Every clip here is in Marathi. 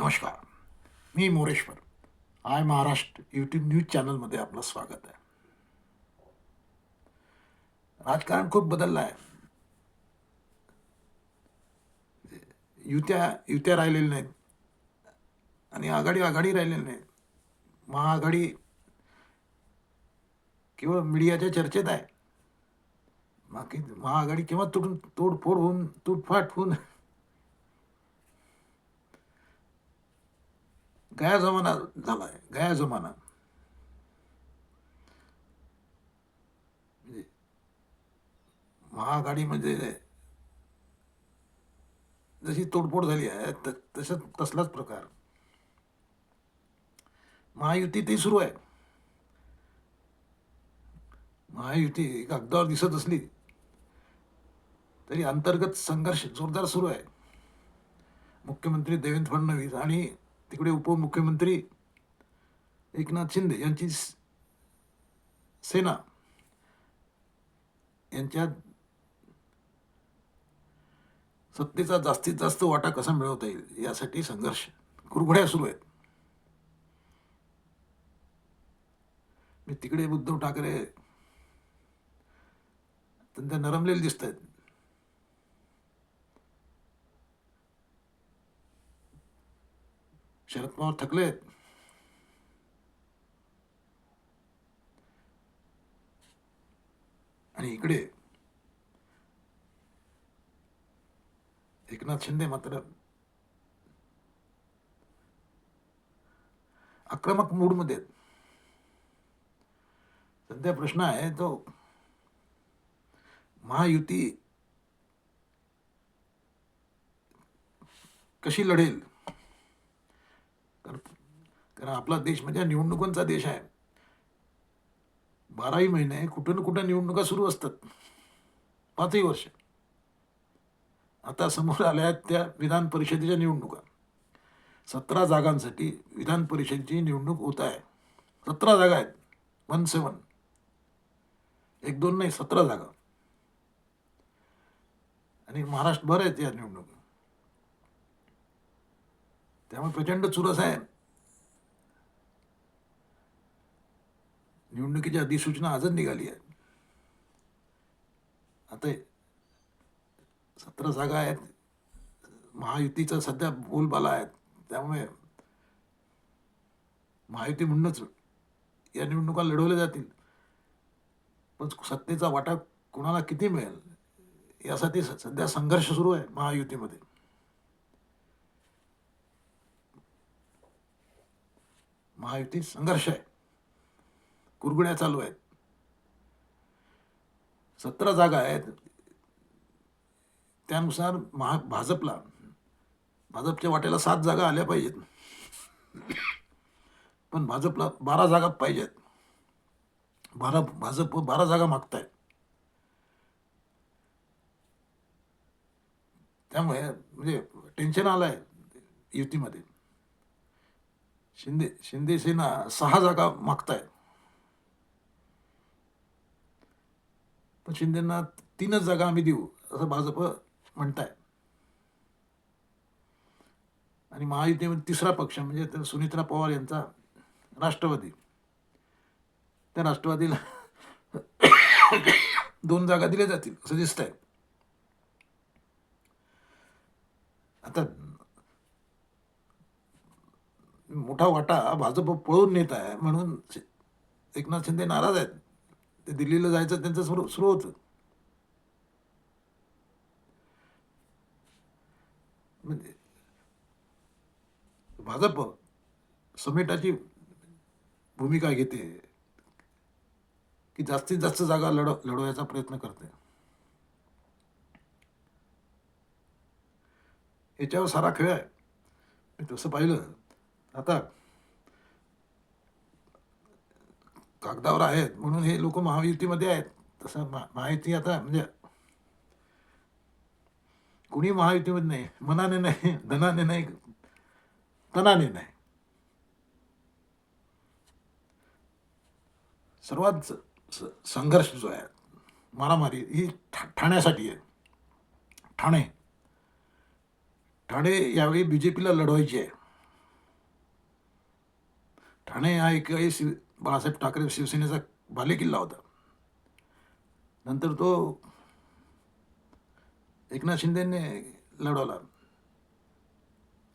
नमस्कार. मी Moreshwar. I Maharashtra YouTube news चॅनलमध्ये आपलं स्वागत आहे. राजकारण खूप बदललं आहे. युत्या युत्या राहिलेल्या नाहीत आणि आघाडी आघाडी राहिलेली नाही. महाआघाडी केवळ मीडियाच्या चर्चेत आहे. बाकी महाआघाडी केव्हा तोडफोड होऊन तुटफाट होऊन गया जमाना झाला आहे. गया जमाना म्हणजे महाआघाडी म्हणजे जशी तोडफोड झाली आहे तसलाच प्रकार महायुतीतही सुरू आहे. महायुती कागदावर दिसत असली तरी अंतर्गत संघर्ष जोरदार सुरू आहे. मुख्यमंत्री देवेंद्र फडणवीस आणि तिकडे उपमुख्यमंत्री एकनाथ शिंदे यांची सेना यांच्यात सत्तेचा जास्तीत जास्त वाटा कसा मिळवता येईल यासाठी संघर्ष कुरघोड्या सुरू आहेत. मी तिकडे उद्धव ठाकरे त्यांना नरमलेले दिसत आहेत. शरद पवार थकले आहेत. आणि इकडे एकनाथ शिंदे मात्र आक्रमक मूडमध्ये आहेत. सध्या प्रश्न आहे तो महायुती कशी लढेल. कारण आपला देश म्हणजे निवडणुकांचा देश आहे. 12ही महिने कुठं ना कुठं निवडणुका सुरू असतात. 5ही वर्ष. आता समोर आल्या आहेत त्या विधान परिषदेच्या निवडणुका. 17 जागांसाठी विधान परिषदेची निवडणूक होत आहे. 17 जागा आहेत. 17. 1-2 नाही, 17 जागा. आणि महाराष्ट्रभर आहेत या निवडणुका. त्यामुळे प्रचंड चुरस आहे. निवडणुकीची अधिसूचना आजच निघाली आहे. आता 17 जागा आहेत. महायुतीचा सध्या बोलबाला आहे. त्यामुळे महायुती म्हणूनच या निवडणुका लढवल्या जातील. पण सत्तेचा वाटा कुणाला किती मिळेल यासाठी सध्या संघर्ष सुरू आहे महायुतीमध्ये. महायुती संघर्ष आहे. कुरघोड्या चालू आहेत. 17 जागा आहेत. त्यानुसार भाजपच्या वाट्याला 7 जागा आल्या पाहिजेत. पण भाजपला 12 जागा पाहिजेत. भाजप 12 जागा मागतायत. त्यामुळे म्हणजे टेन्शन आलंय युतीमध्ये. शिंदे सेना 6 जागा मागताय. पण शिंदेना 3च जागा आम्ही देऊ असं भाजप म्हणताय. आणि महायुतीमध्ये तिसरा पक्ष म्हणजे सुनेत्रा पवार यांचा राष्ट्रवादी. त्या राष्ट्रवादीला 2 जागा दिल्या जातील असं दिसत आहे. आता मोठा वाटा भाजप पळून नेत आहे म्हणून एकनाथ शिंदे नाराज आहेत. ते दिल्लीला जायचं त्यांचं सुरू होतं. म्हणजे भाजप समेटाची भूमिका घेते की जास्तीत जास्त जागा लढवायचा प्रयत्न करते. याच्यावर सारा खेळ आहे. मी तसं पाहिलं आता कागदावर आहेत म्हणून हे लोक महायुतीमध्ये आहेत. तसं महायुती आता म्हणजे कुणी महायुतीमध्ये नाही. मनाने नाही, धनाने नाही, तनाने नाही. सर्वात संघर्ष जो आहे, मारामारी ही ठाण्यासाठी आहे. ठाणे यावेळी BJPला लढवायची आहे. ठाणे हा एकही बाळासाहेब ठाकरे शिवसेनेचा बालेकिल्ला होता. नंतर तो एकनाथ शिंदेने लढवला.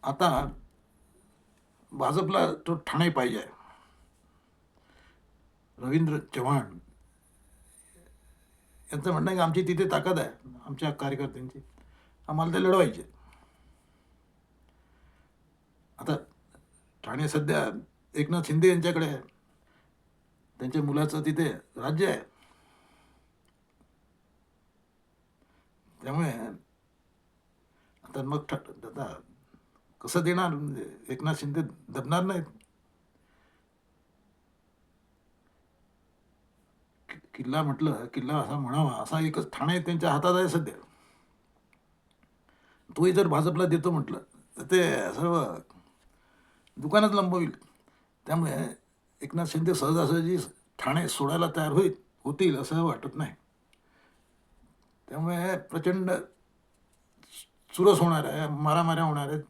आता भाजपला तो ठाणे पाहिजे आहे. रवींद्र चव्हाण यांचं म्हणणं आहे की आमची तिथे ताकद आहे, आमच्या कार्यकर्त्यांची, आम्हाला ते लढवायचे. आता ठाणे सध्या एकनाथ शिंदे यांच्याकडे आहे, त्यांच्या मुलाचं तिथे राज्य आहे. त्यामुळे आता मग आता कसं देणार, म्हणजे एकनाथ शिंदे दबणार नाहीत. किल्ला म्हटलं, किल्ला असा म्हणावा असा एकच ठाणे त्यांच्या हातात आहे सध्या. तोही जर भाजपला देतो म्हटलं तर ते सर्व दुकानात लंबवतील. त्यामुळे एकनाथ शिंदे सहजासहजी ठाणे सोडायला तयार होतील असं वाटत नाही. त्यामुळे प्रचंड चुरस होणार आहे, मारामाऱ्या होणार आहेत.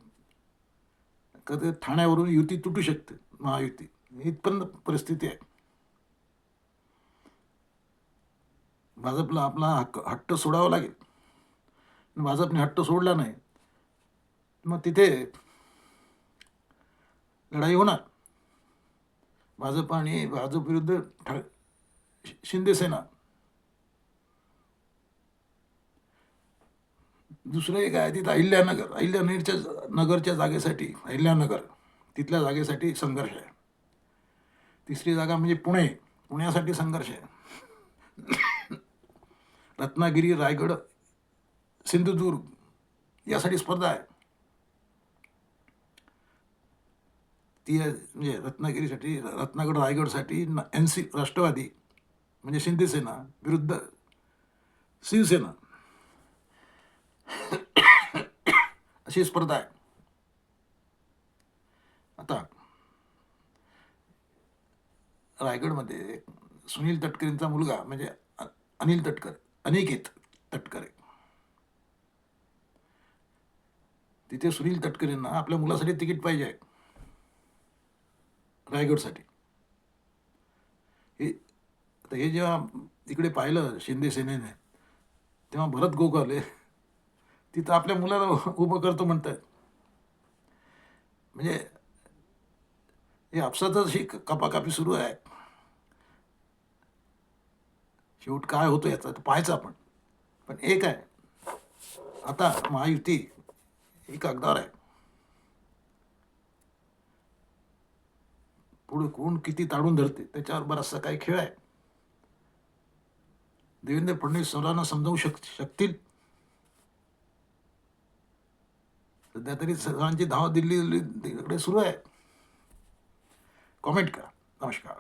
कधी ठाण्यावरून युती तुटू शकते, महायुती, इथपर्यंत परिस्थिती आहे. भाजपला आपला हट्ट सोडावा लागेल. भाजपने हट्ट सोडला नाही मग तिथे लढाई होणार. भाजप आणि भाजप विरुद्ध शिंदे सेना. दुसरं एक आहे तिथं अहिल्यानगरच्या जागेसाठी, अहिल्यानगर तिथल्या जागेसाठी संघर्ष आहे. तिसरी जागा म्हणजे पुण्यासाठी संघर्ष आहे. रत्नागिरी, रायगड, सिंधुदुर्ग यासाठी स्पर्धा आहे. ती म्हणजे रत्नागिरीसाठी, रत्नागिरी रायगडसाठी राष्ट्रवादी म्हणजे शिंदे सेना विरुद्ध शिवसेना अशी स्पर्धा आहे. आता रायगडमध्ये सुनील तटकरेंचा मुलगा म्हणजे अनिकेत तटकरे, तिथे सुनील तटकरेंना आपल्या मुलासाठी तिकीट पाहिजे आहे रायगडसाठी. हे जेव्हा इकडे पाहिलं शिंदे सेनेने, तेव्हा भरत गोगावले तिथं आपल्या मुलाला उभं करतो म्हणतात. म्हणजे हे आपसातच ही कापाकापी सुरू आहे. शेवट काय होतं याचा पाहायचं आपण. पण एक आहे, आता महायुती ही कागदावर आहे. पुढे कोण किती ताडून धरते त्याच्यावर बराचसा काही खेळ आहे. देवेंद्र फडणवीस सर्वांना समजावू शकतील. सध्या तरी सर्वांची धाव दिल्लीकडे सुरू आहे. कॉमेंट करा. नमस्कार.